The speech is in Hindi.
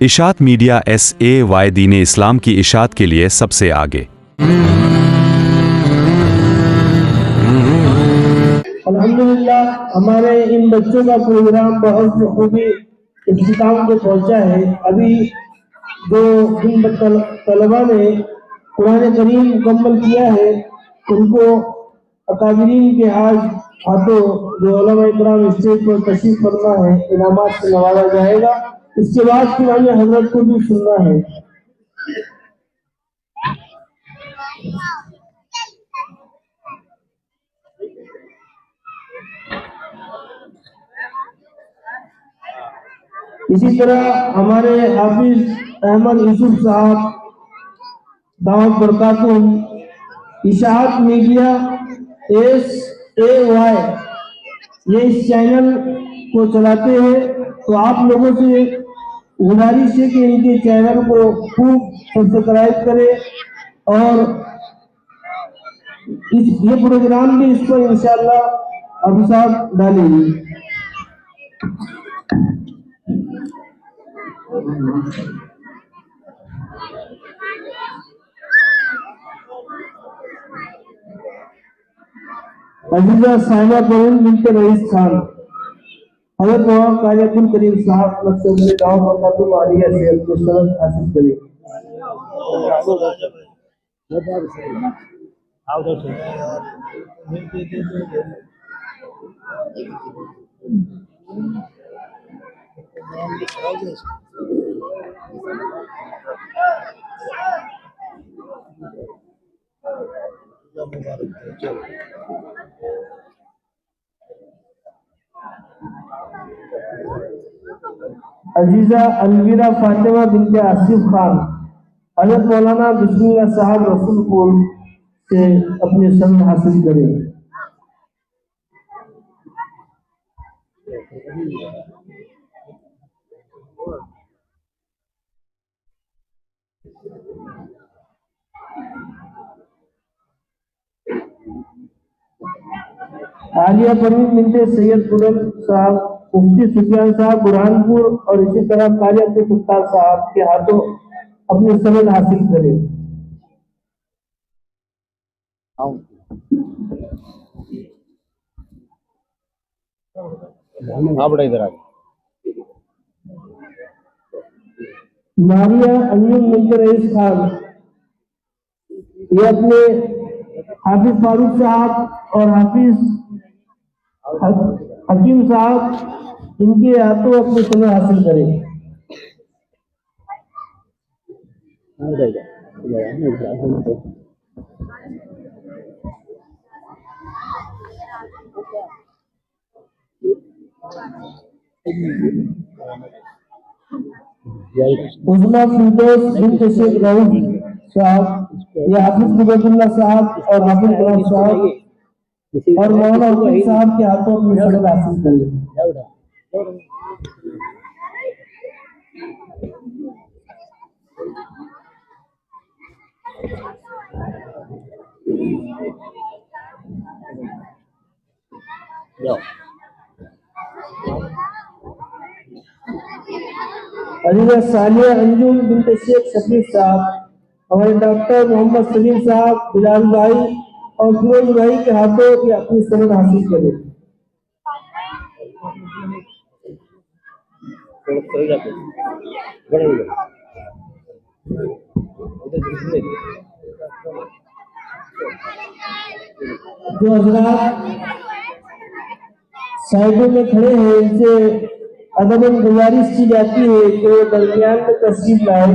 इशात मीडिया SAY दीन इस्लाम की इशात के लिए सबसे आगे। अल्हम्दुलिल्लाह हमारे इन बच्चों का प्रोग्राम बहुत बखूबी इख्तिताम को पहुंचा है। अभी जो इन तलबा ने कुरान करीम मुकम्मल किया है उनको अकादरीन के हाथों जो उलमा इकराम स्टेज पर तशरीफ फरमा है इनामात से नवाजा जाएगा। इसके बाद फिर हमें हजरत को भी सुनना है। इसी तरह हमारे हाफिज अहमद यूसुफ साहब दावत बरकातुम इशात मीडिया SAY ये इस चैनल को चलाते हैं, तो आप लोगों से गुजारिश है कि इनके चैनल को खूब सब्सक्राइब करें और ये प्रोग्राम भी इस पर इंशाअल्लाह अभिशाप डालेंगे। अजीजा साहिबा परवीन बिनते रईस खान हजरत मौलाना काजी अब्दुल करीम साहब मकसद में दाव बरकातुल आलिया से अपने सनद हासिल करें। अजीजा अलवीरा फातिमा बिनते आसिफ खान हजरत मौलाना बिस्मिल्लाह साहब रसूलपुर से अपने सनद हासिल करें। आलिया परवीन बिनते सैयद कुरम साहब मुफ्ती सुफियान साहब बुरहानपुर और इसी तरह काजी अब्दुल सत्तार साहब के हाथों अपने सनद हासिल करें। इधर मारिया अंजुम बिनते रईस खान ये अपने हाफिज फारूक साहब और हाफिज हकीम साहब इनके हाथों अपने सनद हासिल करें। उज़मा फिरदौस बिनते शेख रऊफ साहब ये हाफिज मुबद्दुल्लाह साहब और हाफिज कलाम साहब और मौलाना हुसैन साहब के हाथों अपनी सनद हासिल करें। अजीजा सालिया अंजुम बिनते शेख शफीक साहब हमारे डॉक्टर मोहम्मद सलीम साहब बिलाल भाई और फिरोज भाई के हाथों की अपनी सनद हासिल करें। जो हजरात साइडों में खड़े हैं इनसे अदबन गुजारिश की जाती है कि दरमियान में तशरीफ लाए।